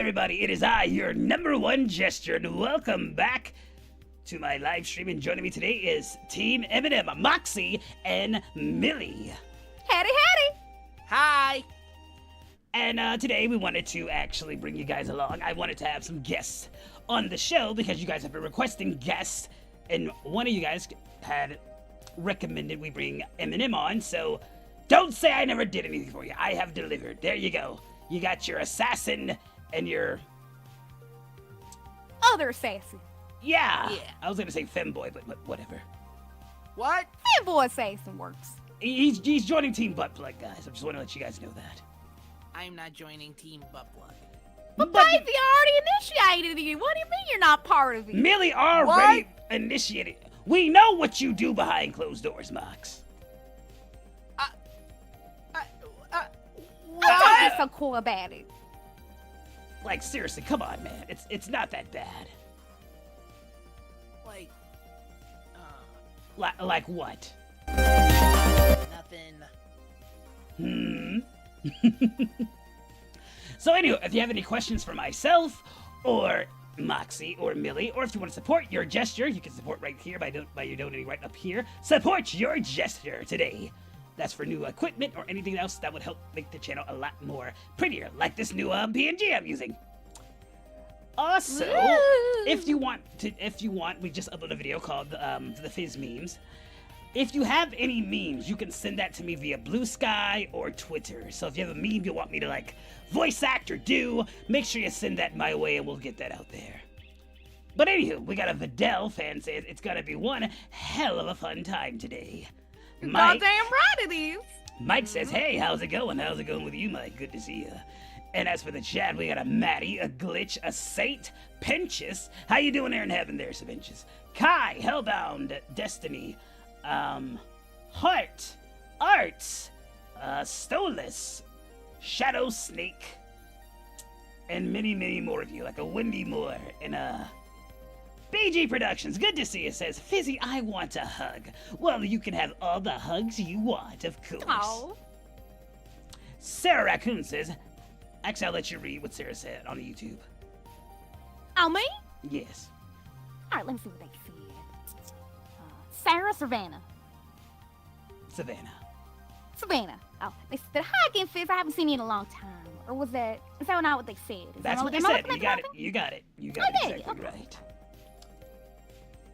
everybody, it is I, your #1 jester, and welcome back to my live stream. And joining me today is Team Eminem, Moxie, and Millie. Howdy, howdy! Hi! And today we wanted to actually bring you guys along. I wanted to have some guests on the show because you guys have been requesting guests, and one of you guys had recommended we bring Eminem on, so don't say I never did anything for you. I have delivered. There you go. You got your assassin and your... Other assassin. Yeah. I was going to say femboy, but whatever. What? Femboy assassin works. He's joining Team Butt Plug, guys. I just want to let you guys know that. I'm not joining Team Butt Plug. But baby, you already initiated it. What do you mean you're not part of it? Millie already initiated. We know what you do behind closed doors, Mox. Don't be so cool about it. Like, seriously, come on, man. It's not that bad. Like what? Nothing. So anyway, if you have any questions for myself, or Moxie, or Millie, or if you want to support your gesture, you can support right here by your donating right up here. Support your gesture today. That's for new equipment or anything else that would help make the channel a lot more prettier, like this new PNG I'm using. Also, if you want, we just uploaded a video called the Fizz memes. If you have any memes, you can send that to me via Blue Sky or Twitter. So if you have a meme you want me to like voice act or do, make sure you send that my way and we'll get that out there. But anywho, we got a Vidal fan says it's gonna be one hell of a fun time today. Mike, Goddamn right it is. Mike says, hey, how's it going? How's it going with you, Mike? Good to see you. And as for the chat, we got a Maddie, a Glitch, a Saint, Pinchus. How you doing there in heaven there, Pinchus? Kai, Hellbound, Destiny, Heart, Arts, Stolas, Shadow Snake, and many, many more of you, like a Wendy Moore, and BG Productions, good to see you, says, Fizzy, I want a hug. Well, you can have all the hugs you want, of course. Oh. Sarah Raccoon says, actually, I'll let you read what Sarah said on YouTube. Oh, me? Yes. All right, let me see what they said. Sarah Savannah. Savannah. Oh, they said, hi again, Fizz. I haven't seen you in a long time. Or is that not what they said? That's what they said. You got it. You got it exactly okay. right.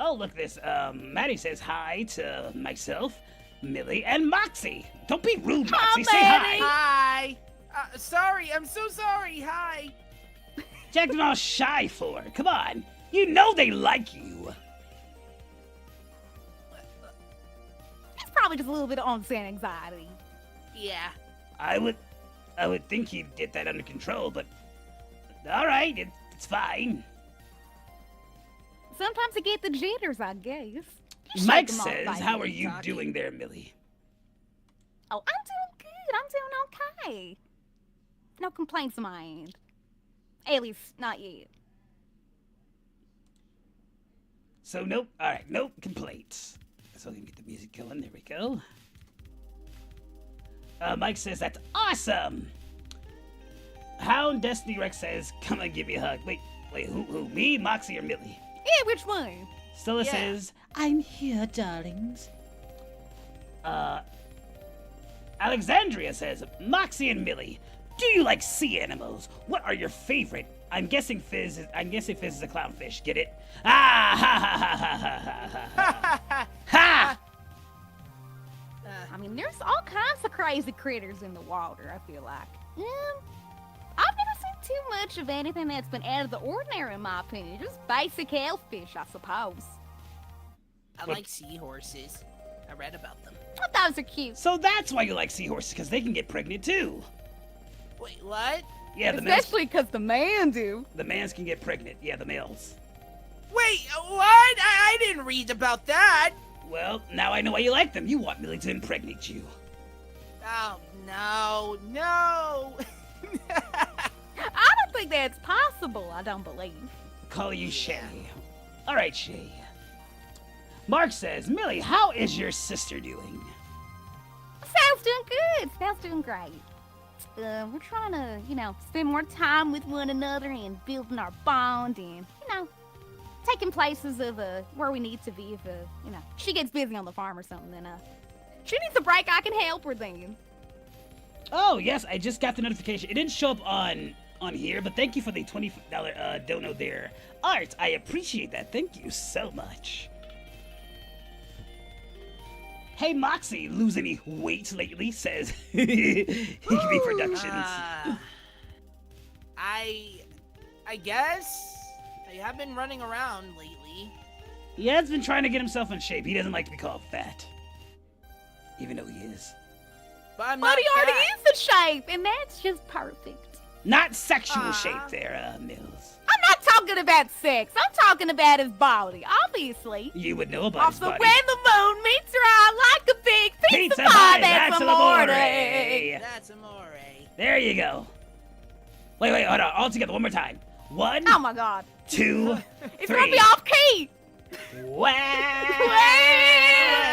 Oh, look at this. Maddie says hi to myself, Millie, and Moxie. Don't be rude, Moxie. Say hi. Hi. Sorry. I'm so sorry. Hi. You're acting all shy for. Come on. You know they like you. It's probably just a little bit of onset anxiety. Yeah. I would think he'd get that under control, but all right, it's fine. Sometimes I get the jitters, I guess. Mike says, how are you doing there, Millie? Oh, I'm doing good. I'm doing okay. No complaints on my end. At least, not yet. So, nope. All right, nope complaints. So we can get the music going. There we go. Mike says, that's awesome. Hound Destiny Rex says, come and give me a hug. Wait, who? Me, Moxie, or Millie? Yeah, which one? Stella says, I'm here, darlings. Alexandria says, Moxie and Millie, do you like sea animals? What are your favorite? I'm guessing Fizz is a clownfish. Get it? Ah, ha, ha, ha, ha, ha, ha, ha. Ha! I mean, there's all kinds of crazy critters in the water, I feel like. I've never seen too much of anything that's been out of the ordinary, in my opinion. Just basic hellfish, I suppose. I like seahorses. I read about them. Oh, those are cute. So that's why you like seahorses, because they can get pregnant too. Wait, what? Yeah, especially because the man do. The males can get pregnant. Yeah, the males. Wait, what? I didn't read about that. Well, now I know why you like them. You want Millie to impregnate you. Oh, no. I don't think that's possible, I don't believe. Call you Shay. All right, Shay. Mark says, Millie, how is your sister doing? Sal's doing good. Sal's doing great. We're trying to, spend more time with one another and building our bond and, taking places of where we need to be if, she gets busy on the farm or something, then, she needs a break, I can help her then. Oh, yes, I just got the notification. It didn't show up on here, but thank you for the $20 dono there. Art, I appreciate that. Thank you so much. Hey, Moxie, lose any weight lately? Says Higby Productions. I guess I have been running around lately. He has been trying to get himself in shape. He doesn't like to be called fat, even though he is. But I'm But not he already fat. is in shape, and that's just perfect. Not sexual shape there, Mills. I'm not talking about sex. I'm talking about his body, obviously. You would know about his Also, body. when the moon meets your eye like a big pizza pie, pie, that's amore. amore. That's amore. There you go. Wait, hold on. All together, one more time. 1, Oh my god. 2, It's 3. gonna be off key. When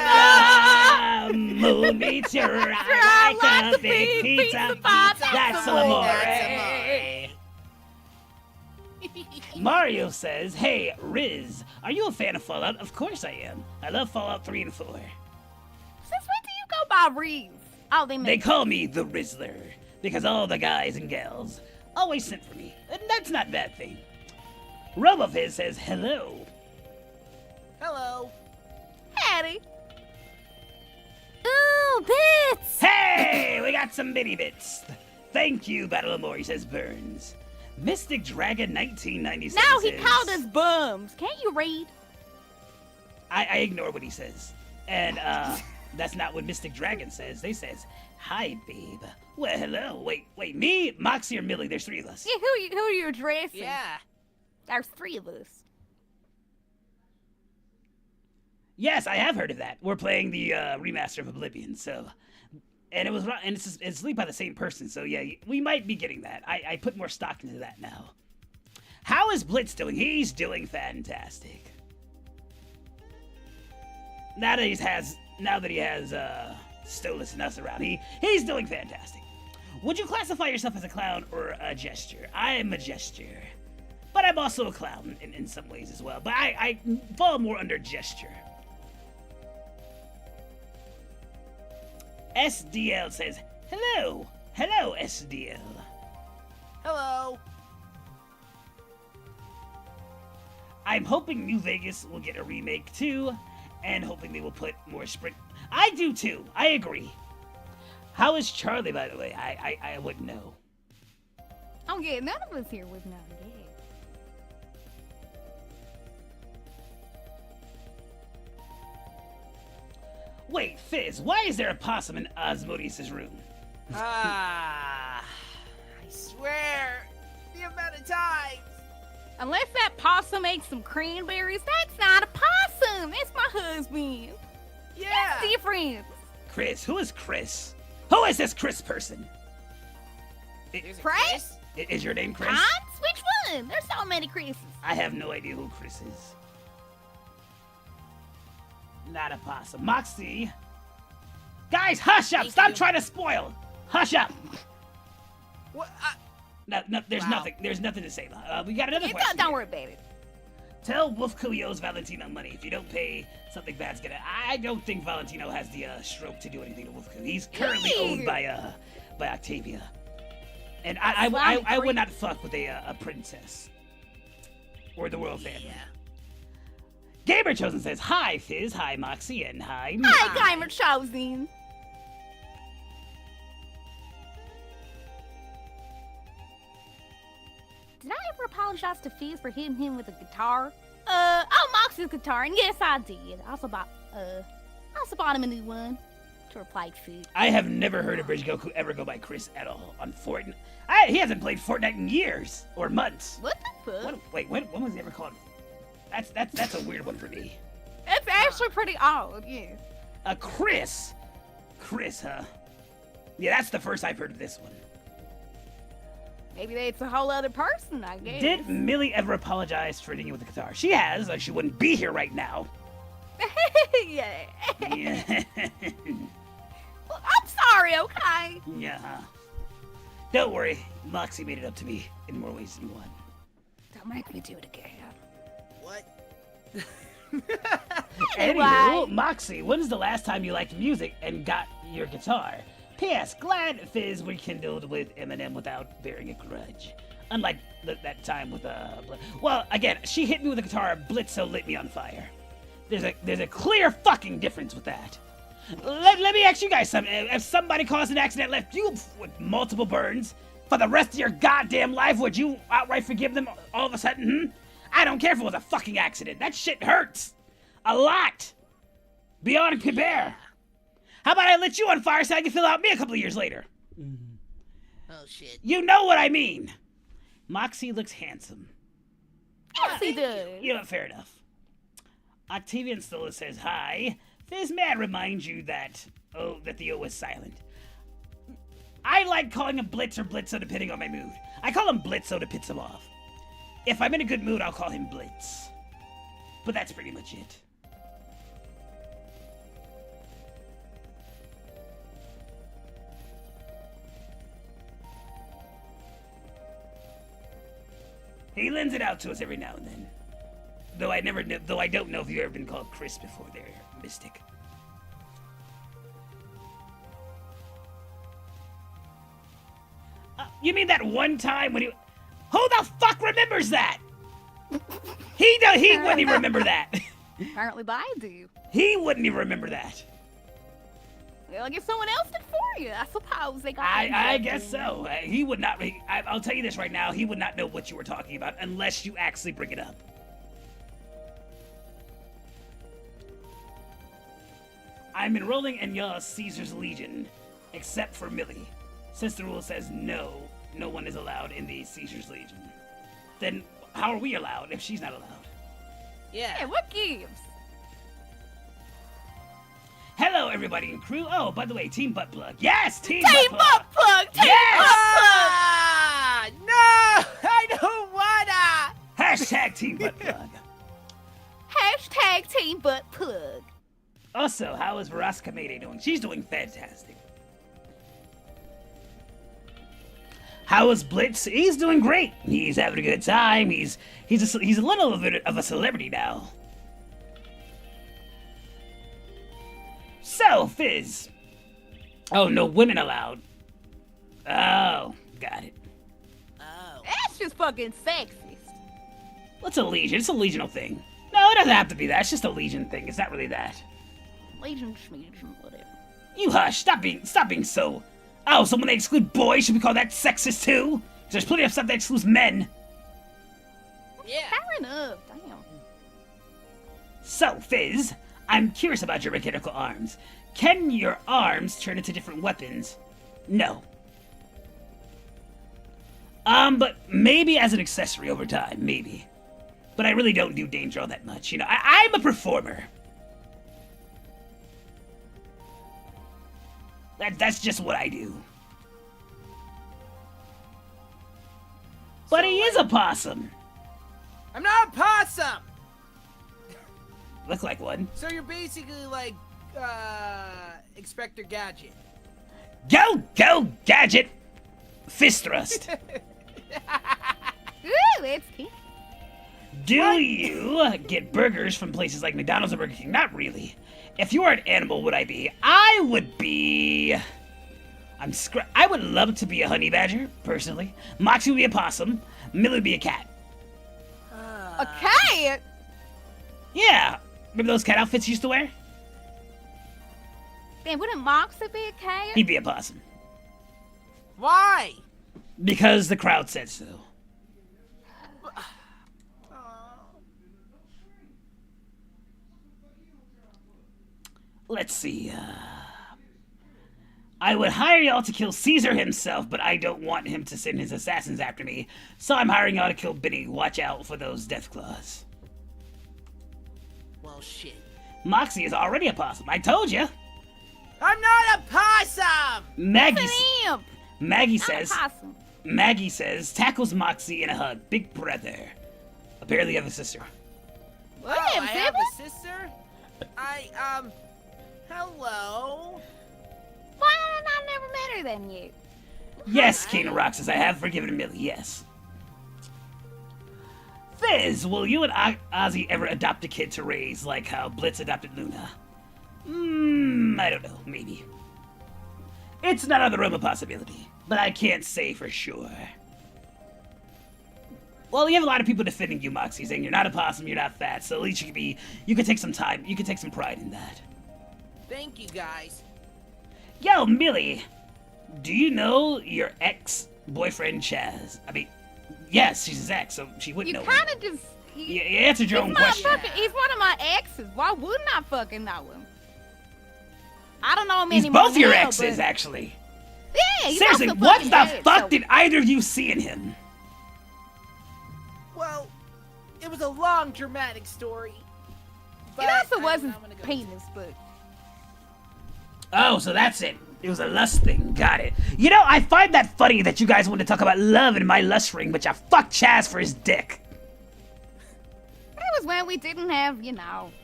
Wow. the moon meets your eye like a big pizza pie, that's amore. That's Mario says, hey, Riz, are you a fan of Fallout? Of course I am. I love Fallout 3 and 4. Since when do you go by Reeves? Oh, They call me the Rizzler because all the guys and gals always sent for me, and that's not a bad thing. RoboFizz says, hello. Hello. Hattie. Ooh, bits. Hey, we got some mini bits. Thank you, Battle of Mori, says Burns. Mystic Dragon 1997 Now he says, called us bums. Can't you read? I ignore what he says. And that's not what Mystic Dragon says. They says, hi, babe. Well, hello. Wait, me, Moxie, or Millie? There's 3 of us. Yeah, who are you addressing? Yeah. There's 3 of us. Yes, I have heard of that. We're playing the remaster of Oblivion, so... And it's leaked by the same person, so yeah, we might be getting that. I put more stock into that now. How is Blitz doing? He's doing fantastic. Now that he has Stolas and us around, he's doing fantastic. Would you classify yourself as a clown or a jester? I am a jester, but I'm also a clown in some ways as well. But I fall more under gesture. SDL says, hello. Hello, SDL. Hello. I'm hoping New Vegas will get a remake too, and hoping they will put more sprint. I do too. I agree. How is Charlie, by the way? I wouldn't know. Oh yeah, none of us here would know. Yeah. Wait, Fizz, why is there a possum in Osmodius' room? I swear, the amount of times. Unless that possum ate some cranberries, that's not a possum. That's my husband. Yeah. That's different. Chris, who is Chris? Who is this Chris person? There's a Chris? Is your name Chris? Hans? Which one? There's so many Chris's. I have no idea who Chris is. Not a possum. Moxie! Guys, hush up! Thank Stop you. trying to spoil! Hush up! What? No, there's Wow. nothing. There's nothing to say. We got another Yeah, question. don't here. worry about it. Tell Wolf owes Valentino money. If you don't pay, something bad's gonna. I don't think Valentino has the stroke to do anything to Wolf. He's currently owned by Octavia, and I would not fuck with a princess or the royal family. Yeah. Gamer Chosen says, hi, Fizz, hi, Moxie, and hi, me. Hi, Gamer Chosen. Did I ever apologize to Fizz for hitting him with a guitar? Moxie's guitar, and yes, I did. I also bought him a new one to replace it. I have never heard of Bridge Goku ever go by Chris at all on Fortnite. He hasn't played Fortnite in years or months. What the fuck? When was he ever called? That's a weird one for me. That's actually pretty odd, yeah. Chris, huh? Yeah, that's the first I've heard of this one. Maybe that's a whole other person, I guess. Did Millie ever apologize for hitting you with the guitar? She has, or she wouldn't be here right now. Yeah. Yeah. Well, I'm sorry, okay? Yeah. Don't worry, Moxie made it up to me in more ways than one. Don't make me do it again. What? Anywho, Moxie, when is the last time you liked music and got your guitar? P.S. Glad Fizz rekindled with Eminem without bearing a grudge. Unlike that time with well, again, she hit me with a guitar, Blitzo lit me on fire. There's a clear fucking difference with that. Let me ask you guys something. If somebody caused an accident, left you with multiple burns for the rest of your goddamn life, would you outright forgive them all of a sudden? I don't care if it was a fucking accident. That shit hurts. A lot. Beyond compare. How about I lit you on fire so I can fill out me a couple of years later? Oh, shit. You know what I mean. Moxie looks handsome. Yes, he does. You know, fair enough. Octavian Stola says hi. Fizz, may I remind you that the O is silent. I like calling him Blitz or Blitzo depending on my mood. I call him Blitzo to piss him off. If I'm in a good mood, I'll call him Blitz. But that's pretty much it. He lends it out to us every now and then. Though I don't know if you've ever been called Chris before there, Mystic. You mean that one time when he... Who the fuck remembers that? He wouldn't even remember that. Apparently, I do. He wouldn't even remember that. Well, I guess someone else did for you. I suppose they got. I guess so. He would not. I'll tell you this right now. He would not know what you were talking about unless you actually bring it up. I'm enrolling in your Caesar's Legion, except for Millie, since the rule says no one is allowed in the Caesar's Legion. Then how are we allowed if she's not allowed? Yeah, what gives? Hello, everybody in crew. Oh, by the way, Team Butt Plug. Yes, Team Butt Plug. Team Yes! Ah, no, I don't wanna. Hashtag Team Butt Plug. Hashtag Team Butt Plug. Also, how is Veronica Mayday doing? She's doing fantastic. How is Blitz? He's doing great. He's having a good time. He's a little bit of a celebrity now. So, Fizz. Oh, no women allowed. Oh, got it. Oh. That's just fucking sexist. What's a legion? It's a legional thing. No, it doesn't have to be that. It's just a legion thing. It's not really that. Legion, whatever. You hush. Stop being so... Oh, so when they exclude boys, should we call that sexist too? 'Cause there's plenty of stuff that excludes men. Yeah. Fair enough. Damn. So, Fizz, I'm curious about your mechanical arms. Can your arms turn into different weapons? No. But maybe as an accessory over time, maybe. But I really don't do danger all that much, you know. I'm a performer. That's just what I do. But he is a possum. I'm not a possum. Look like one. So you're basically like, Inspector Gadget. Go, Gadget! Fist thrust. Ooh, it's cute. Do you get burgers from places like McDonald's or Burger King? Not really. If you were an animal, would I be? I would be... I would love to be a honey badger, personally. Moxie would be a possum. Millie would be a cat. A cat? Yeah. Remember those cat outfits you used to wear? Man, wouldn't Moxie be a cat? He'd be a possum. Why? Because the crowd said so. Let's see, I would hire y'all to kill Caesar himself, but I don't want him to send his assassins after me, so I'm hiring y'all to kill Benny. Watch out for those death claws. Well, shit. Moxie is already a possum, I told you. I'm not a possum! Maggie says, tackles Moxie in a hug. Big brother. Apparently you have a sister. What, I have a sister? Hello? Why have I never met her then, you? Yes, King Roxas, I have forgiven Millie, yes. Fizz, will you and Ozzy ever adopt a kid to raise like how Blitz adopted Luna? I don't know, maybe. It's not out of the realm of possibility, but I can't say for sure. Well, you have a lot of people defending you, Moxie, saying you're not a possum, you're not fat, so at least you could take some time, you could take some pride in that. Thank you, guys. Yo, Millie, do you know your ex-boyfriend Chaz? I mean, yes, she's his ex, so she wouldn't You know kind him. of just. You answered your own question. He's one of my exes. Why wouldn't I fucking know him? I don't know him He's anymore. both your now, exes, but- actually. Yeah, he's Seriously, also what fucking the dead, fuck so- did either of you see in him? Well, it was a long, dramatic story. But It also I'm wasn't gonna go penis, but. Oh, so that's it. It was a lust thing. Got it. You know, I find that funny that you guys want to talk about love in my lust ring, but you fucked Chaz for his dick. It was when we didn't have, we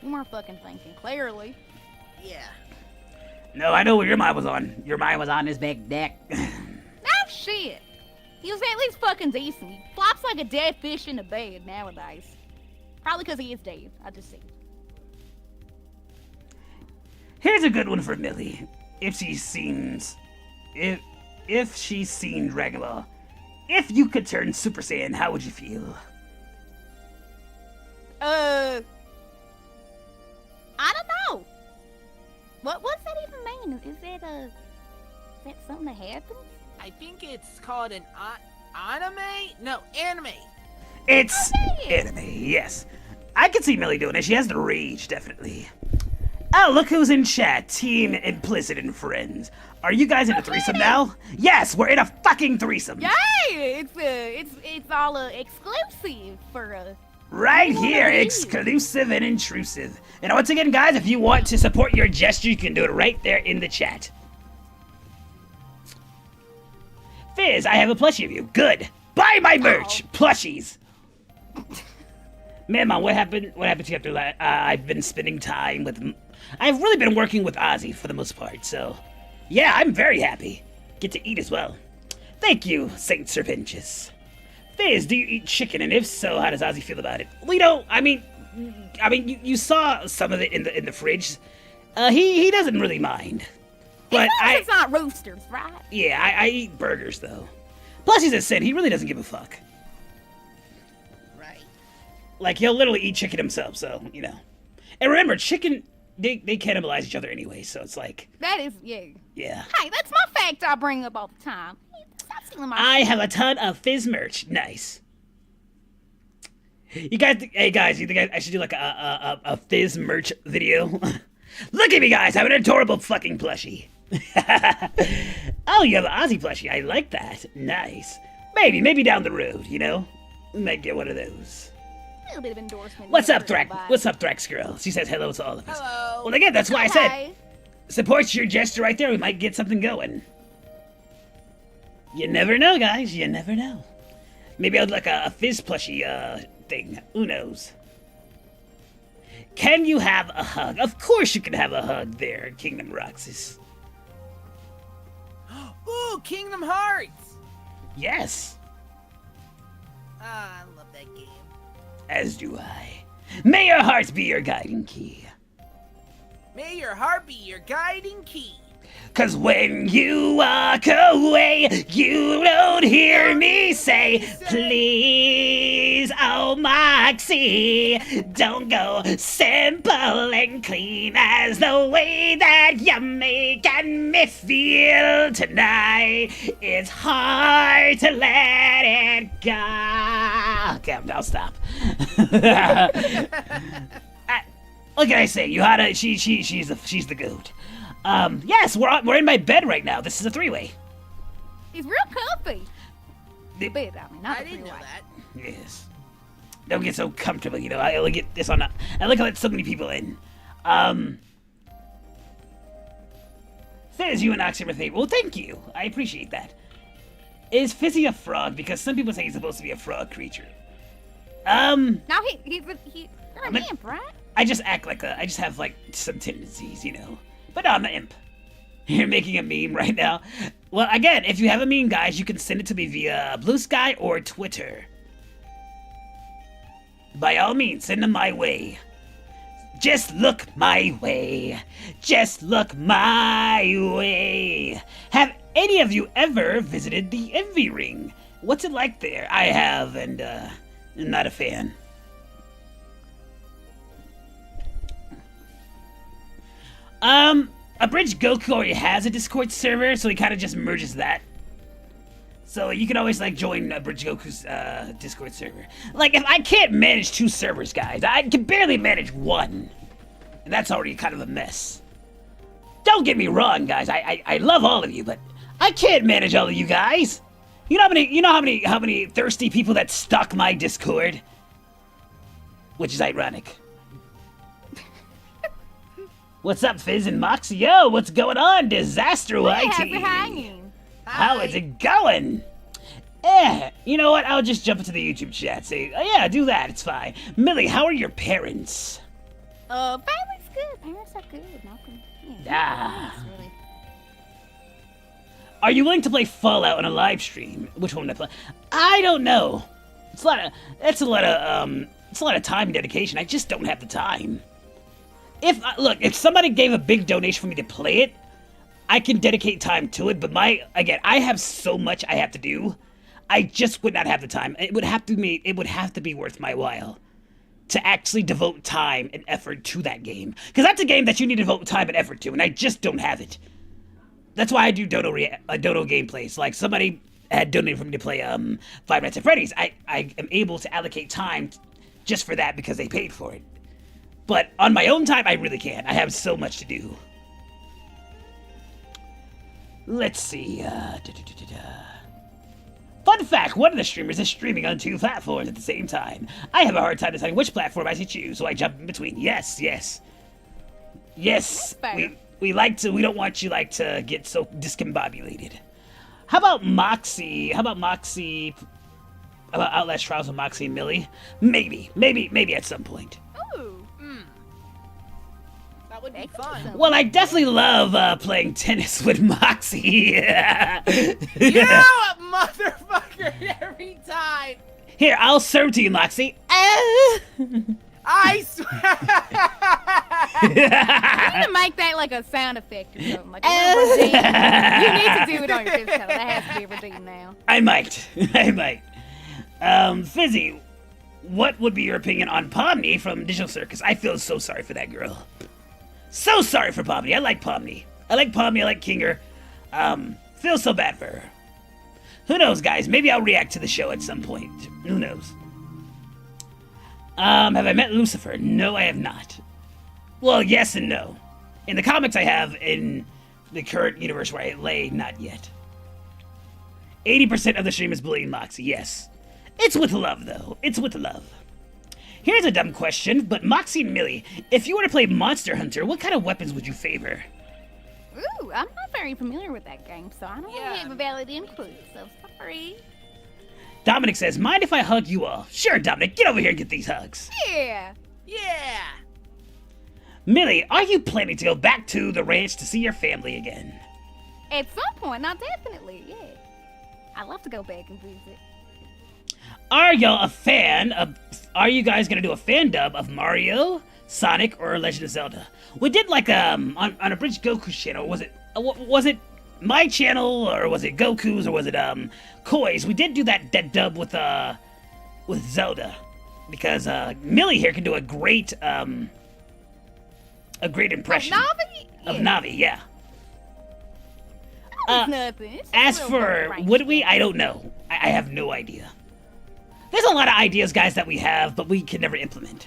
weren't fucking thinking clearly. Yeah. No, I know what your mind was on. Your mind was on his big dick. No shit. He was at least fucking decent. He flops like a dead fish in a bed nowadays. Probably because he is dead. I just see. Here's a good one for Millie. If she's seen regular, if you could turn Super Saiyan, how would you feel? I don't know. What's that even mean? Is that something that happens? I think it's called an anime? No, anime. It's Oh, yeah. anime, yes. I can see Millie doing it. She has the rage, definitely. Oh, look who's in chat. Team Implicit and Friends. Are you guys in a threesome now? Yes, we're in a fucking threesome. Yeah, it's all exclusive for Right here, Nice. exclusive and intrusive. And once again, guys, if you want to support your gesture, you can do it right there in the chat. Fizz, I have a plushie of you. Good. Buy my merch. Plushies. Man, what happened? What happened to you after that? I've been spending time with. I've really been working with Ozzy for the most part, so yeah, I'm very happy. Get to eat as well. Thank you, Saint Serpentius. Fizz, do you eat chicken? And if so, how does Ozzy feel about it? Well, I mean, you saw some of it in the fridge. He doesn't really mind. But it's not roosters, right? Yeah, I eat burgers though. Plus, he's a Sith. He really doesn't give a fuck. Right. Like he'll literally eat chicken himself. So And remember, chicken they cannibalize each other anyway. So it's like That is, yeah. yeah. Hey, that's my fact I bring up all the time. Stop stealing my I have a ton of Fizz merch. Nice. You guys, hey guys, you think I should do like a Fizz merch video? Look at me, guys. I have an adorable fucking plushie. Oh, you have an Ozzy plushie. I like that. Nice. Maybe down the road, we might get one of those. A little bit of endorsement. What's there up, for Thrax? everybody. What's up, Thrax girl? She says hello to all of us. Hello. Well, again, that's why I said Hey. support your gesture right there. We might get something going. You never know, guys. You never know. Maybe I'd like a Fizz plushie thing. Who knows? Can you have a hug? Of course you can have a hug there, Kingdom Roxas. Ooh, Kingdom Hearts. Yes, Ah, I love that game. as do I. May your heart be your guiding key. May your heart be your guiding key. 'Cause when you walk away, you don't hear me say, please, oh Moxie, don't go simple and clean as the way that you're making me feel tonight. It's hard to let it go. Okay, I'll stop. What can I say? She's the goat. Yes, we're in my bed right now. This is a three-way. He's real comfy. The- Bed, not I the didn't know freeway. that. Yes. Don't get so comfortable, I only get this on. I like how let so many people in. Fizz, you and Oxy are favorite. Well, thank you. I appreciate that. Is Fizzy a frog? Because some people say he's supposed to be a frog creature. Now you're I'm an a- imp, right? I just act like I just have like some tendencies, But no, I'm an imp. You're making a meme right now. Well, again, if you have a meme, guys, you can send it to me via Blue Sky or Twitter. By all means, send them my way. Just look my way. Just look my way. Have any of you ever visited the Envy Ring? What's it like there? I have, and I'm not a fan. Abridged Goku already has a Discord server, so he kind of just merges that. So you can always, like, join Abridged Goku's Discord server. Like, if I can't manage 2 servers, guys, I can barely manage 1. And that's already kind of a mess. Don't get me wrong, guys, I love all of you, but I can't manage all of you guys. You know how many thirsty people that stalk my Discord? Which is ironic. What's up, Fizz and Moxie? Yo, what's going on? Disaster YT. How's it hanging? How is it going? You know what? I'll just jump into the YouTube chat. Say, oh, yeah, do that. It's fine. Millie, how are your parents? Family's good. Parents are good. Nothing. Really. Are you willing to play Fallout on a live stream? Which one would I play? I don't know. It's a lot of time and dedication. I just don't have the time. If somebody gave a big donation for me to play it, I can dedicate time to it, but I have so much I have to do. I just would not have the time. It would have to be worth my while to actually devote time and effort to that game. Because that's a game that you need to devote time and effort to, and I just don't have it. That's why I do Dodo gameplays. Like, somebody had donated for me to play Five Nights at Freddy's. I am able to allocate time just for that because they paid for it. But on my own time, I really can't. I have so much to do. Let's see. Fun fact, one of the streamers is streaming on 2 platforms at the same time. I have a hard time deciding which platform I should choose, so I jump in between. Yes. We don't want you to get so discombobulated. How about Moxie? About Outlast Trials with Moxie and Millie? Maybe at some point. Ooh. That would be fun. Well, I definitely love playing tennis with Moxie. You motherfucker every time. Here, I'll serve to you, Moxie. I swear. You need to make that like a sound effect or something. Like a little routine. You need to do it on your Fizz channel. That has to be a routine now. I might. Fizzy, what would be your opinion on Pomni from Digital Circus? I feel so sorry for that girl. So sorry for Pomni. I like Pomni. I like Kinger. Feel so bad for her. Who knows, guys? Maybe I'll react to the show at some point. Who knows? Have I met Lucifer? No, I have not. Well, yes and no. In the comics I have, in the current universe where I lay, not yet. 80% of the stream is bullying Moxie, yes. It's with love, though. It's with love. Here's a dumb question, but Moxie and Millie, if you were to play Monster Hunter, what kind of weapons would you favor? Ooh, I'm not very familiar with that game, so I don't really have a valid input, so sorry. Dominic says, mind if I hug you all? Sure, Dominic, get over here and get these hugs. Yeah. Millie, are you planning to go back to the ranch to see your family again? At some point, not definitely, yeah. I'd love to go back and visit. Are you guys gonna do a fan dub of Mario, Sonic, or Legend of Zelda? We did on Abridged Goku's channel, was it my channel, or was it Goku's, or was it Koi's? We did do that dub with Zelda, because Millie here can do a great impression of Navi, yeah. Nothing. As for would we, I don't know. I have no idea. There's a lot of ideas, guys, that we have, but we can never implement.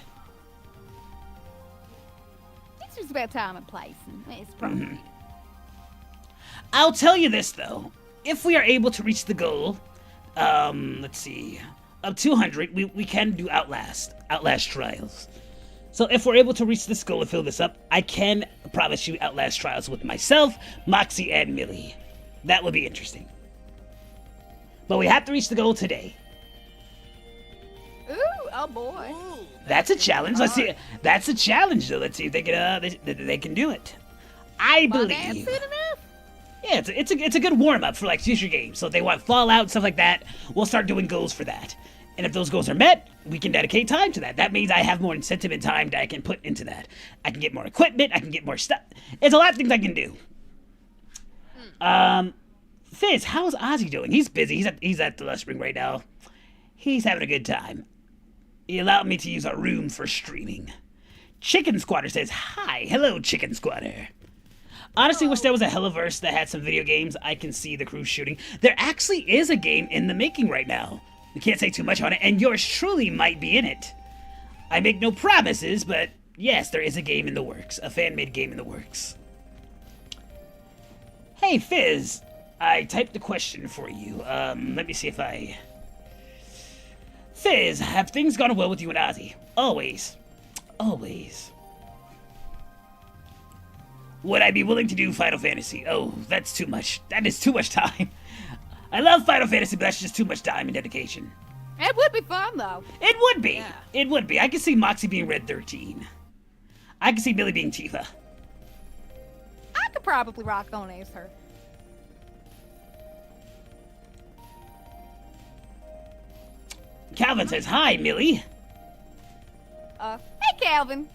It's just about time and place, and it's appropriate. I'll tell you this, though. If we are able to reach the goal, let's see, of 200, we can do Outlast Trials. So if we're able to reach this goal and fill this up, I can promise you Outlast Trials with myself, Moxie, and Millie. That would be interesting. But we have to reach the goal today. Ooh, oh boy. Ooh, that's a challenge. Let's see. That's a challenge, though. Let's see if they can do it. I believe. Soon enough. Yeah, it's a good warm-up for, like, future games. So if they want Fallout and stuff like that, we'll start doing goals for that. And if those goals are met, we can dedicate time to that. That means I have more incentive and time that I can put into that. I can get more equipment, I can get more stuff. It's a lot of things I can do. Fizz, how's Ozzy doing? He's busy. He's at the Lust Spring right now. He's having a good time. He allowed me to use our room for streaming. Chicken Squatter says, hi. Hello, Chicken Squatter. Honestly, wish there was a Helluverse that had some video games I can see the crew shooting. There actually is a game in the making right now. We can't say too much on it, and yours truly might be in it. I make no promises, but yes, there is a game in the works. A fan-made game in the works. Hey, Fizz. I typed a question for you. Let me see if I... Fizz, have things gone well with you and Ozzy? Always. Always. Would I be willing to do Final Fantasy? Oh, that's too much. That is too much time. I love Final Fantasy, but that's just too much time and dedication. It would be fun, though. It would be. Yeah. It would be. I could see Moxie being Red 13. I could see Millie being Tifa. I could probably rock on as her. Calvin says, hi, Millie. Hey, Calvin.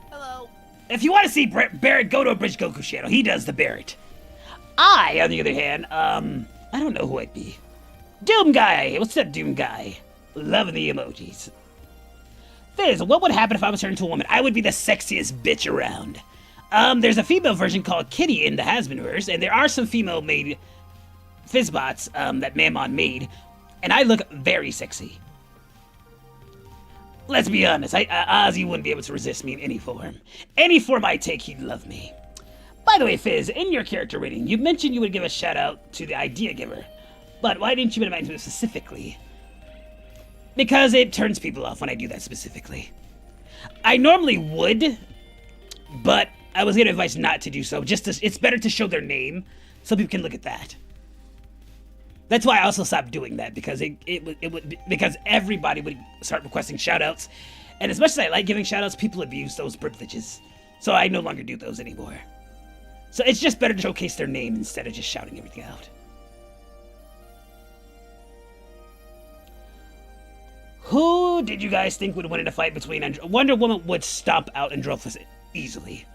Hello. If you want to see Barrett, go to a Bridge Goku channel. He does the Barrett. I, on the other hand, I don't know who I'd be. Doom Guy! What's up, Doom Guy? Loving the emojis. Fizz, what would happen if I was turned into a woman? I would be the sexiest bitch around. There's a female version called Kitty in the Hasbinverse, and there are some female-made Fizzbots that Mammon made, and I look very sexy. Let's be honest, Ozzy wouldn't be able to resist me in any form. Any form I take, he'd love me. By the way, Fizz, in your character rating, you mentioned you would give a shout-out to the idea giver. But why didn't you mention it specifically? Because it turns people off when I do that specifically. I normally would, but I was given advice not to do so. It's better to show their name so people can look at that. That's why I also stopped doing that, because because everybody would start requesting shoutouts, and as much as I like giving shoutouts, people abuse those privileges. So I no longer do those anymore. So it's just better to showcase their name instead of just shouting everything out. Who did you guys think would win in a fight between Wonder Woman would stomp out Androphis easily.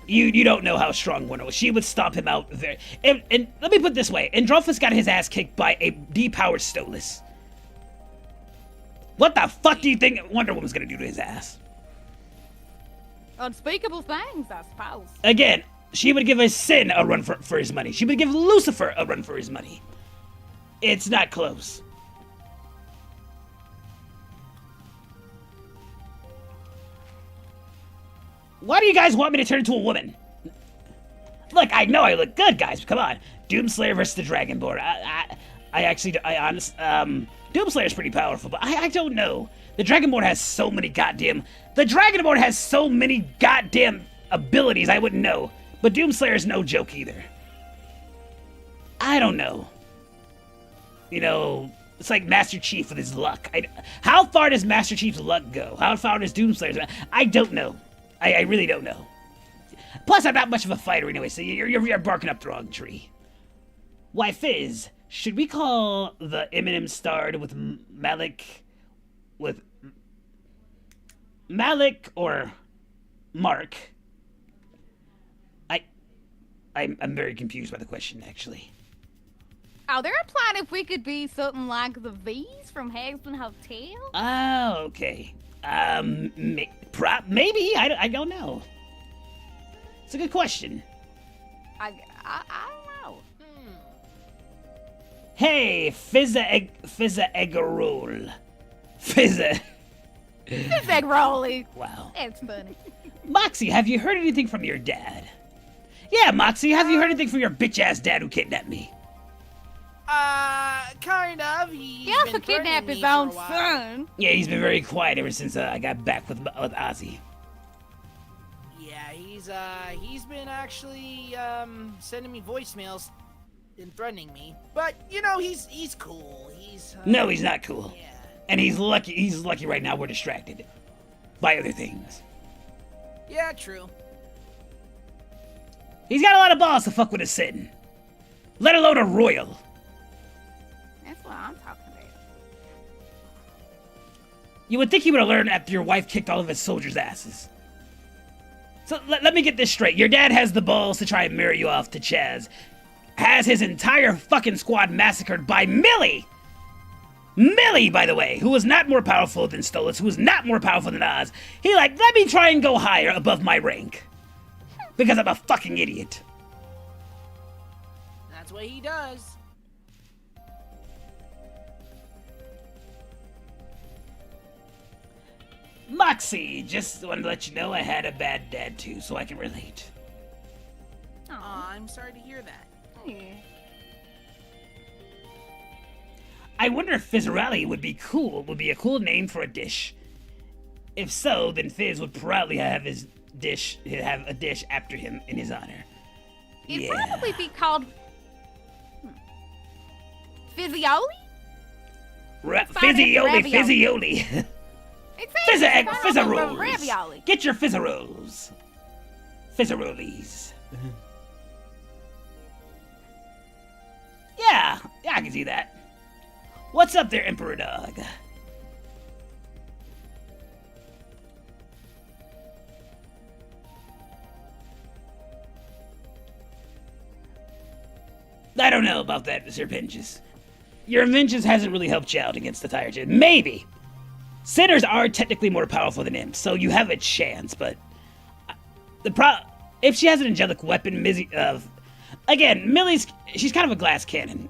You don't know how strong Wonder was. She would stomp him out very... And let me put it this way. Androphis got his ass kicked by a depowered Stolas. What the fuck do you think Wonder Woman's gonna do to his ass? Unspeakable things, I suppose. Again, she would give a Sin a run for his money. She would give Lucifer a run for his money. It's not close. Why do you guys want me to turn into a woman? Look, I know I look good, guys. Come on. Doomslayer versus the Dragonborn. Doomslayer's pretty powerful, but I don't know. The Dragonborn has so many goddamn... The Dragonborn has so many goddamn abilities I wouldn't know. But Doomslayer's no joke either. I don't know. You know, it's like Master Chief with his luck. How far does Master Chief's luck go? How far does Doomslayer's... I don't know. I really don't know. Plus, I'm not much of a fighter anyway, so you're barking up the wrong tree. Why, Fizz, should we call the Eminem starred with Malik or Mark? I'm very confused by the question, actually. Oh, they're implying if we could be something like the V's from Hagsden Hotel? Oh, okay. Maybe. I don't know. It's a good question. I don't know. Hey, Fizza egg roll. Fizza. Fizz egg rolly. Wow. It's funny. Moxie, have you heard anything from your dad? Yeah, Moxie, have you heard anything from your bitch-ass dad who kidnapped me? Kind of. He also kidnapped his own son. Yeah, he's been very quiet ever since I got back with Ozzy. Yeah, he's been actually sending me voicemails and threatening me. But you know, he's cool. No, he's not cool. Yeah. And he's lucky. He's lucky right now. We're distracted by other things. Yeah, true. He's got a lot of balls to fuck with a sin. Let alone a royal. That's what I'm talking about. You would think he would have learned after your wife kicked all of his soldiers' asses. So let me get this straight. Your dad has the balls to try and marry you off to Chaz. Has his entire fucking squad massacred by Millie! Millie, by the way, who was not more powerful than Stolas, who was not more powerful than Oz. He like, let me try and go higher above my rank. Because I'm a fucking idiot. That's what he does. Moxie, just wanted to let you know I had a bad dad too, so I can relate. Aw, I'm sorry to hear that. Yeah. I wonder if fizzarolli would be a cool name for a dish. If so, then Fizz would proudly have a dish after him in his honor. It'd probably be called Fizzioli? Fizzioli. Exactly. Fizzarolls. Ravioli. Get your fizzarolls. Fizzarollis. Yeah, I can see that. What's up there, Emperor Dog? I don't know about that, Sir Pinches. Your vengeance hasn't really helped you out against the Tire Jet. Maybe. Sinners are technically more powerful than him, so you have a chance, but... if she has an angelic weapon, again, she's kind of a glass cannon.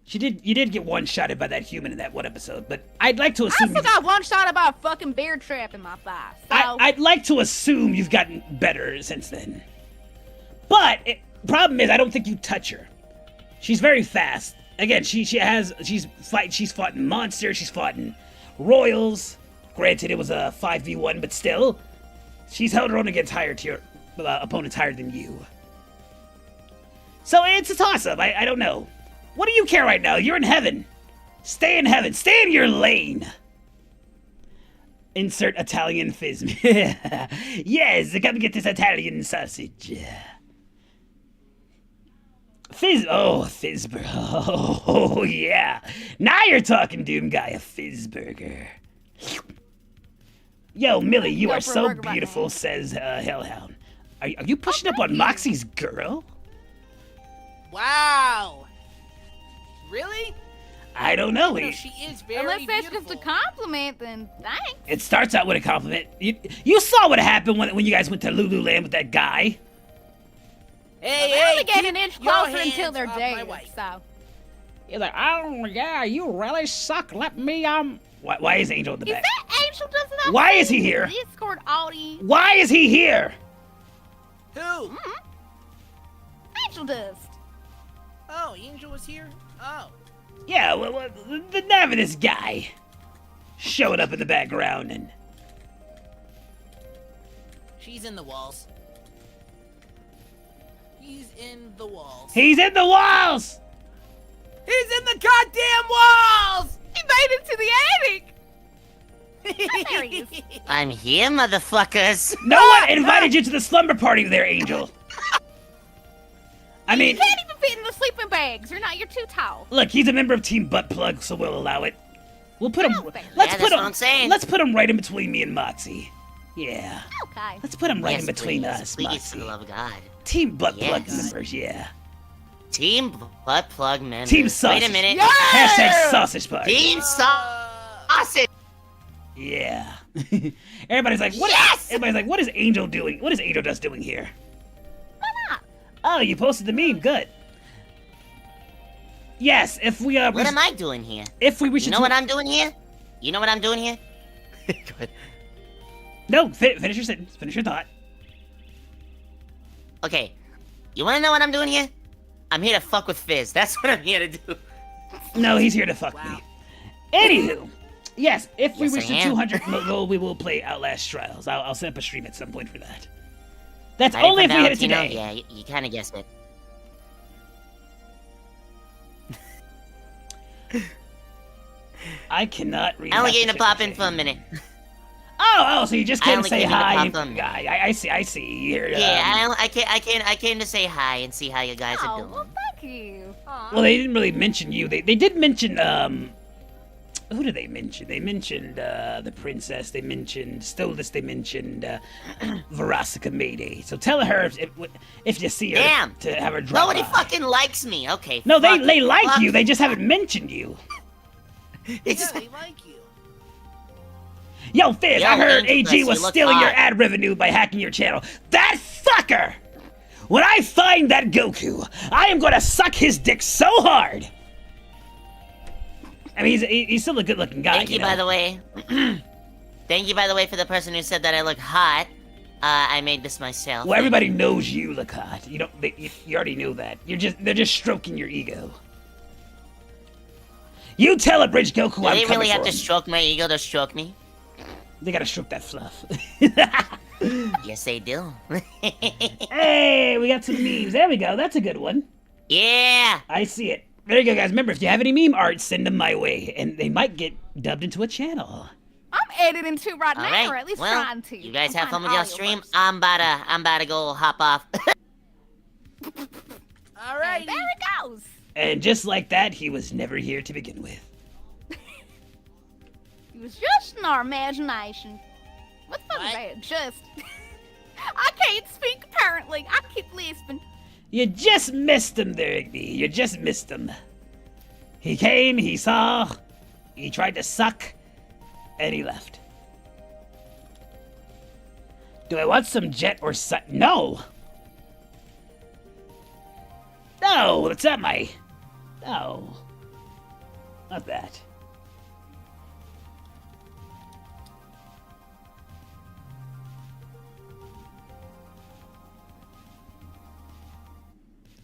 You did get one-shotted by that human in that one episode, but I'd like to assume... I still got one shot about a fucking bear trap in my thigh, so... I'd like to assume you've gotten better since then. But, problem is, I don't think you touch her. She's very fast. Again, she's fought in monsters, she's fought in royals. Granted, it was a 5v1, but still, she's held her own against higher tier opponents higher than you. So it's a toss-up. I don't know. What do you care right now? You're in heaven. Stay in heaven. Stay in your lane. Insert Italian fizz. Yes, come get this Italian sausage. Fizz, Fizzburger. Oh, yeah. Now you're talking, Doom Guy, a Fizzburger. Yo, Millie, you are so beautiful, says Hellhound. Are you pushing up on Moxie's girl? Wow. Really? I don't know. She is very Unless that's beautiful. just a compliment, then thanks. It starts out with a compliment. You saw what happened when you guys went to Lululand with that guy. Hey, They only get keep an inch your closer until hands they're off my dead, wife. so... You're like, oh yeah, you really suck. Let me Why is Angel in the Is back? that Angel does not Why see is he here? Discord audience? Why is he here? Who? Angel Dust. Oh, Angel was here? Oh. Yeah, well, the name of this guy showing up in the background and She's in the walls. He's in the walls. he's in the walls. He's in the goddamn walls! He made it to the attic. There he is. I'm here, motherfuckers. No one invited you to the slumber party there, Angel. I mean, You can't even fit in the sleeping bags. You're too tall. look, he's a member of Team Butt Plug, so we'll allow it. We'll put him. Oh, fair. Let's Yeah, put that's him. what I'm saying. Let's put him right in between me and Moxie. Yeah, Okay. let's put him right Yes, in between please, us, please, Moxie. for the love of God. Team Butt Plug Yes. members, yeah. Team butt plug members. Team sausage. Wait a minute. Hashtag sausage party. Team sausage. Yeah. Everybody's like, what? Yes! Everybody's like, what is Angel doing? What is Angel Dust doing here? Why not? Oh, you posted the meme. Good. Yes, if we What am I doing here? if we reach You know what I'm doing here? You know what I'm doing here? Go ahead. No, finish your sentence. Finish your thought. Okay. You wanna know what I'm doing here? I'm here to fuck with Fizz. That's what I'm here to do. No, he's here to fuck me. Anywho, yes, if we Yes, reach I the am. 200 goal, we will play Outlast Trials. I'll set up a stream at some point for that. That's Ready only for if we hit it Valentino? today. Yeah, you kind of guessed it. I cannot read. I only half getting the to shit pop they're in for a saying. minute. Oh, Oh, so you just I came to only say came in to hi. pop them. I see. You're, Yeah, I came to say hi and see how you guys are Oh, doing. well, thank you. Aw. Well, they didn't really mention you. They did mention, who did they mention? They mentioned, the princess. They mentioned Stolas. They mentioned, Verasica Mayday. So tell her if you see her Damn. to have her drop Nobody by. fucking likes me. Okay. No, fuck they it. like Fuck you. They it. just haven't mentioned you. It's Yeah, they like you. Yo, Fizz, Yo, I heard Angelus, AG you was look stealing your hot. ad revenue by hacking your channel. That fucker! When I find that Goku, I am gonna suck his dick so hard. I mean, he's still a good-looking guy. Thank you, by the way. Thank you, by the way, for the person who said that I look hot. I made this myself. Well, everybody knows you look hot. You don't. You already knew that. They're just stroking your ego. You tell a Bridge Goku Do I'm they coming really have for to him. stroke my ego to stroke me? They gotta stroke that fluff. Yes, they do. Hey, we got some memes. There we go. That's a good one. Yeah. I see it. There you go, guys. Remember, if you have any meme art, send them my way, and they might get dubbed into a channel. I'm editing too right All now, right. or at least well, trying to. you guys I'm have fun with finding your audio stream. first. I'm about to go hop off. All right. And there it goes. And just like that, he was never here to begin with. It was just in our imagination. What the fuck is that? Just. I can't speak apparently. I keep lisping. You just missed him there, Igby. You just missed him. He came, he saw, he tried to suck, and he left. Do I want some jet or No! No, that's not my... No. Not that.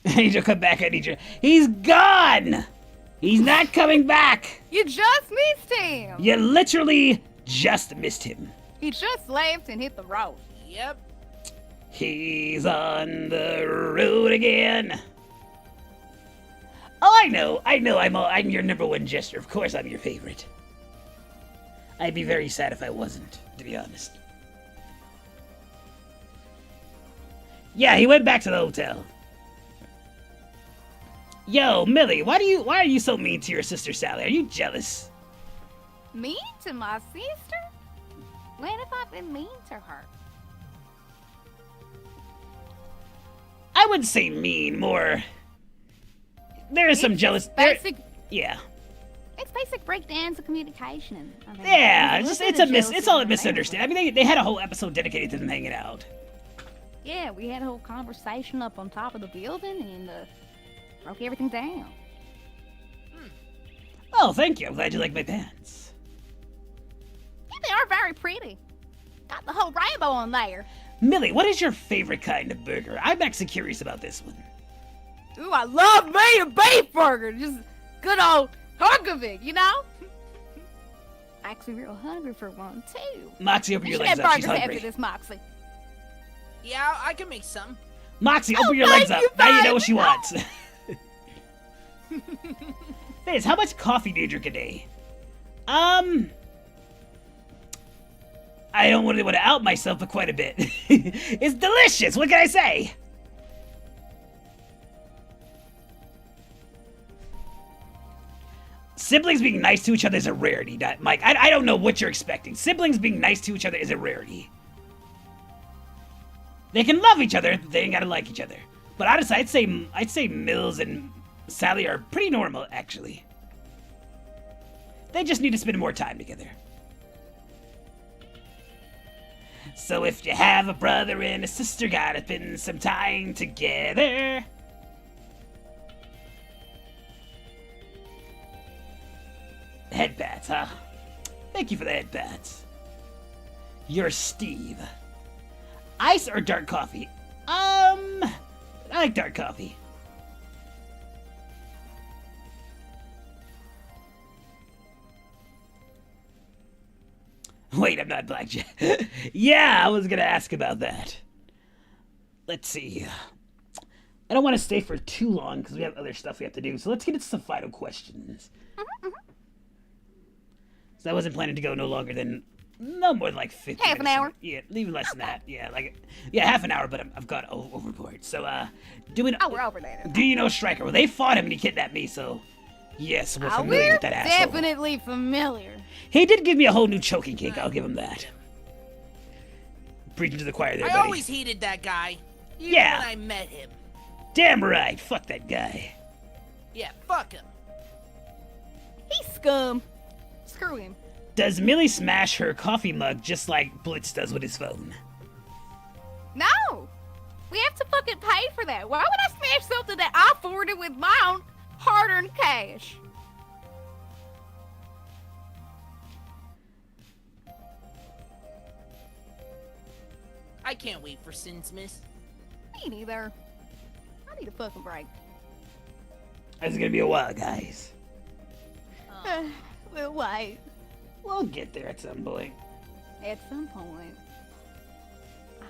I need you to come back. I need you. He's gone! He's not coming back! You just missed him. You literally just missed him. He just left and hit the road. Yep. He's on the road again. Oh, I know. I'm your number one jester. Of course I'm your favorite. I'd be very sad if I wasn't, to be honest. Yeah, he went back to the hotel. Yo, Millie, why are you so mean to your sister Sally? Are you jealous? Mean to my sister? When have I been mean to her? I wouldn't say mean, more. There is some jealous. Basic. Yeah. It's basic breakdowns of communication. I mean, Yeah, there's it's little it's jealousy all a in there. misunderstanding. I mean, they had a whole episode dedicated to them hanging out. Yeah, we had a whole conversation up on top of the building and broke everything down. Oh, thank you. I'm glad you like my pants. Yeah, they are very pretty. Got the whole rainbow on there. Millie, what is your favorite kind of burger? I'm actually curious about this one. Ooh, I love me a beef burger. Just good old hunk of it, you know? Actually, real hungry for one, too. Moxie, open You your should legs have up. She's burgers hungry. after this, Moxie. Yeah, I can make some. Moxie, open your thank legs up. you, Now you know babe. what she wants. Fizz, how much coffee do you drink a day? I don't really want to out myself, but quite a bit. It's delicious. What can I say? Siblings being nice to each other is a rarity, Mike. I don't know what you're expecting. Siblings being nice to each other is a rarity. They can love each other, they ain't gotta like each other. But honestly, I'd say Mills and Sally are pretty normal, actually. They just need to spend more time together. So if you have a brother and a sister, gotta spend some time together. Headbats, huh? Thank you for the headbats. You're Steve. Ice or dark coffee? I like dark coffee. Wait, I'm not Blackjack. Yeah, I was gonna ask about that. Let's see. I don't want to stay for too long because we have other stuff we have to do. So let's get into some final questions. So I wasn't planning to go no longer than No more than like 50 Half an minutes. hour? Yeah, even less than that. Yeah, half an hour, but I've gone overboard. So, Oh, we're over there. do you know Stryker? Well, they fought him and he kidnapped me, so yes, we're familiar We're with that asshole. definitely familiar. He did give me a whole new choking kick, I'll give him that. Preaching to the choir there, I buddy. always hated that guy. Even Yeah. when I met him. Damn right, fuck that guy. Yeah, fuck him. He's scum. Screw him. Does Millie smash her coffee mug just like Blitz does with his phone? No! We have to fucking pay for that. Why would I smash something that I forwarded with my own hard-earned cash? I can't wait for Sinsmith. Me neither. I need a fucking break. It's gonna be a while, guys. We'll wait. We'll get there at some point. At some point.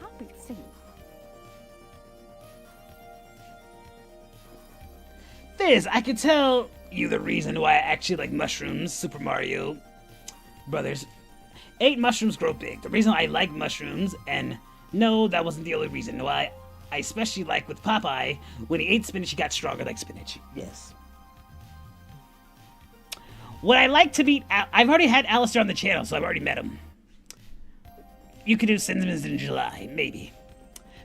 I'll be soon. Fizz, I can tell you the reason why I actually like mushrooms, Super Mario Brothers. 8 mushrooms grow big. The reason I like mushrooms, and no, that wasn't the only reason why I especially like with Popeye, when he ate spinach, he got stronger like spinach. Yes. Would I like to meet... I've already had Alistair on the channel, so I've already met him. You could do Cinnamons in July, maybe.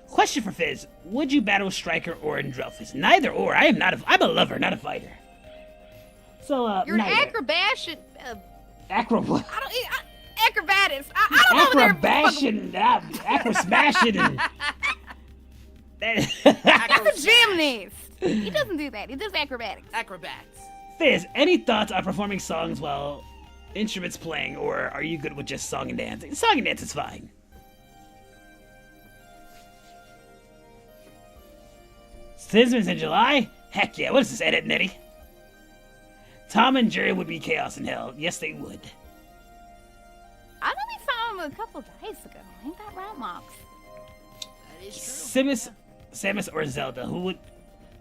Question for Fizz. Would you battle Stryker or Andrelphus? Neither or. I'm a lover, not a fighter. So, You're an neither. acrobat. Acro... Acrobatics. I don't know what they're Acrobation, acro-smashing, and... That's a gymnast. He doesn't do that. He does acrobatics. Acrobats. Fizz, any thoughts on performing songs while instruments playing, or are you good with just song and dancing? Song and dance is fine. Cinnamons in July? Heck yeah, what is this, Ed, Edd and Eddy? Tom and Jerry would be chaos in hell. Yes, they would. I know they saw him a couple days ago. Ain't that right, Mox? That is true. Samus or Zelda, who would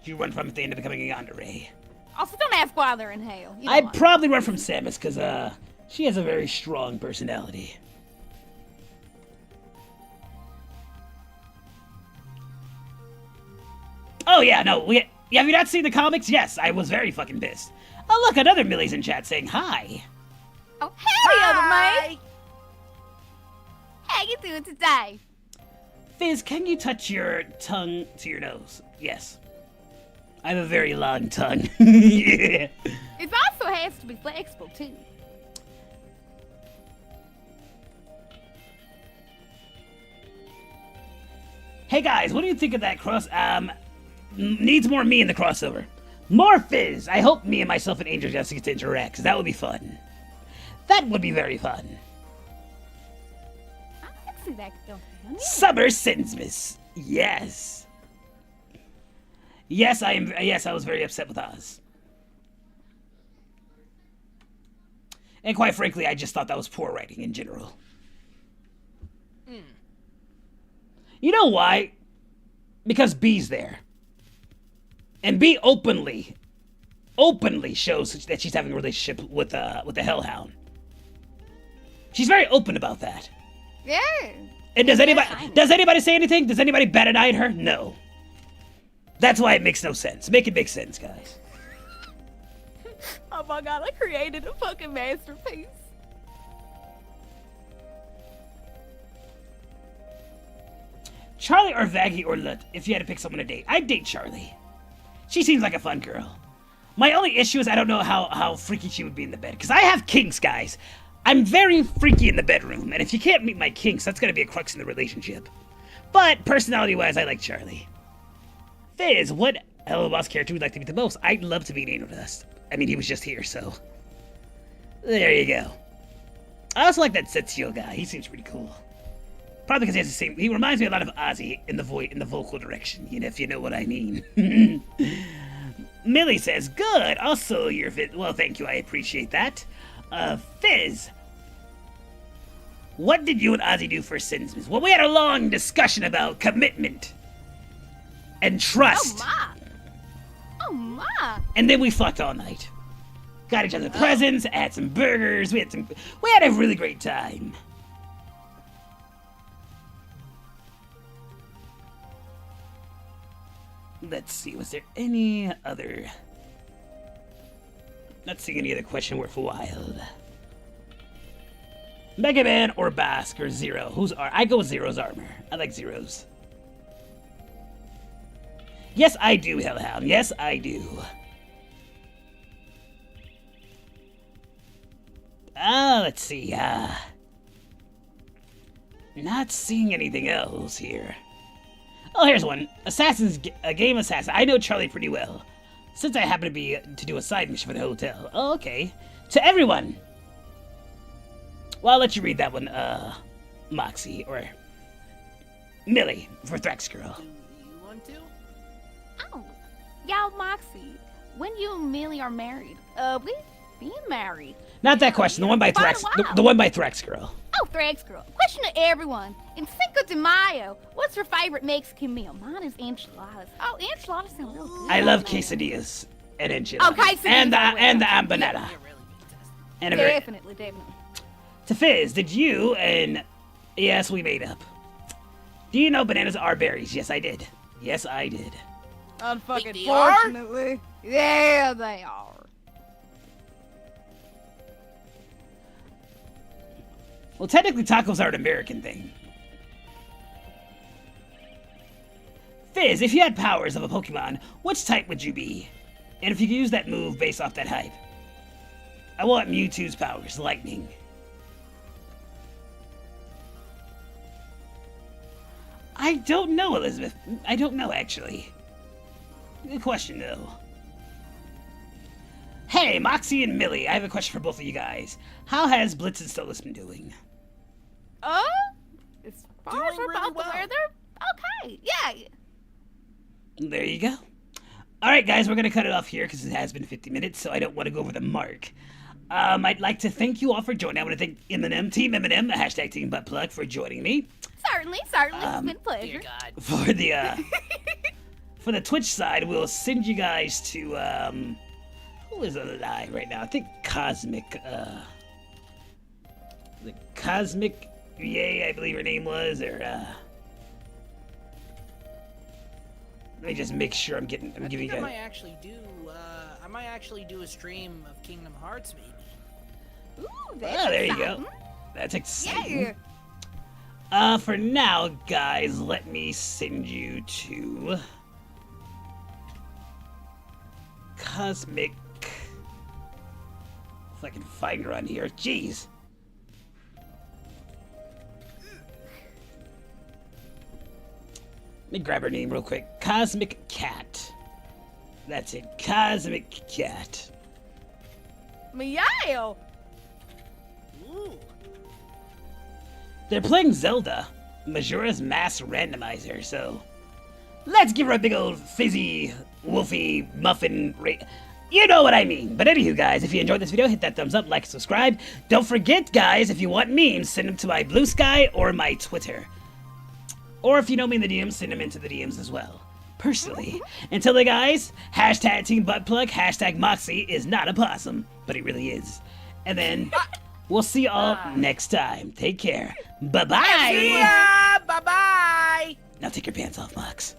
you run from if they end up becoming a yandere? Also, don't ask why they're in hell. You know I'd why. probably run from Samus, because, she has a very strong personality. Oh, yeah, no, have you not seen the comics? Yes, I was very fucking pissed. Oh, look, another Millie's in chat saying hi. Oh, howdy, other Hi. mate. How you doing today? Fizz, can you touch your tongue to your nose? Yes. I have a very long tongue. Yeah. It also has to be flexible, too. Hey guys, what do you think of that needs more me in the crossover. More Fizz! I hope me and myself and Angel Justice get to interact, 'cause that would be fun. That would be very fun. I can see that going on. Summer Sinsmas. Yes. Yes, I was very upset with Oz. And quite frankly, I just thought that was poor writing in general. You know why? Because B's there. And B openly shows that she's having a relationship with the Hellhound. She's very open about that. Yeah. And does anybody say anything? Does anybody bat an eye at her? No. That's why it makes no sense. Make it make sense, guys. Oh my god, I created a fucking masterpiece. Charlie or Vaggie or Lut, if you had to pick someone to date, I'd date Charlie. She seems like a fun girl. My only issue is I don't know how freaky she would be in the bed, because I have kinks, guys. I'm very freaky in the bedroom, and if you can't meet my kinks, that's gonna be a crux in the relationship. But personality-wise, I like Charlie. Fizz, what Hello Boss character would you like to meet the most? I'd love to meet Angel Dust. I mean, he was just here, so... There you go. I also like that Setsuo guy. He seems pretty cool. Probably because he has the same... He reminds me a lot of Ozzy in the vocal direction, you know, if you know what I mean. Millie says, good. Also, you're fit. Well, thank you. I appreciate that. Fizz. What did you and Ozzy do for Sinsmas? Well, we had a long discussion about commitment and trust. Oh my. And then we fucked all night. Got each other presents, had some burgers, we had a really great time. Let's see, was there any other... Not seeing any other question worthwhile. Mega Man or Bask or Zero? I go with Zero's armor. I like Zero's. Yes, I do, Hellhound. Yes, I do. Let's see, not seeing anything else here. Oh, here's one. A game assassin. I know Charlie pretty well, since I happen to do a side mission for the hotel. Oh, okay. To everyone. Well, I'll let you read that one, Moxie, or Millie, for Threx Girl. Do you want to? Oh, y'all, Moxie, when you and Millie are married, we being married. Not that question, the one by Threx, the one by Threx Girl. Oh, Threx Girl, question to everyone. In Cinco de Mayo, what's your favorite Mexican meal? Mine is enchiladas. Oh, enchiladas sound real good. I love quesadillas and enchiladas. Oh, quesadillas and the are empanada. You're really being tested. And a Definitely. To Fizz, did you and... Yes, we made up. Do you know bananas are berries? Yes, I did. Yes, I did. Unfucking They are? fortunately. Yeah, they are. Well, technically tacos are an American thing. Fizz, if you had powers of a Pokemon, which type would you be? And if you could use that move based off that hype? I want Mewtwo's powers, lightning. I don't know, Elizabeth. I don't know, actually. Good question, though. Hey, Moxie and Millie, I have a question for both of you guys. How has Blitz and Stolas been doing? As far as Doing we're really both aware, well. they're okay. Yeah. There you go. Alright, guys, we're going to cut it off here because it has been 50 minutes, so I don't want to go over the mark. I'd like to thank you all for joining. I want to thank Eminem, Team Eminem, hashtag Team Buttplug, for joining me. Certainly. It's been a pleasure. Dear God. For the, for the Twitch side, we'll send you guys to, who is alive right now? I think Cosmic, the Cosmic Yay, I believe her name was, or, let me just make sure I'm giving I you might guys... actually do a stream of Kingdom Hearts, maybe. Ooh, that's Oh, there you exciting. go. That's exciting. Yeah. For now, guys, let me send you to... Cosmic... If I can find her on here. Jeez. Let me grab her name real quick. Cosmic Cat. That's it. Cosmic Cat. Meow. Ooh. They're playing Zelda, Majora's Mask Randomizer, so... Let's give her a big old fizzy, woofy, muffin You know what I mean. But anywho, guys, if you enjoyed this video, hit that thumbs up, like, and subscribe. Don't forget, guys, if you want memes, send them to my Blue Sky or my Twitter. Or if you know me in the DMs, send them into the DMs as well. Personally. Until then, guys, hashtag Team Buttplug, hashtag Moxie is not a possum, but he really is. And then, we'll see y'all next time. Take care. Bye-bye. See ya! Bye-bye! Now take your pants off, Mox.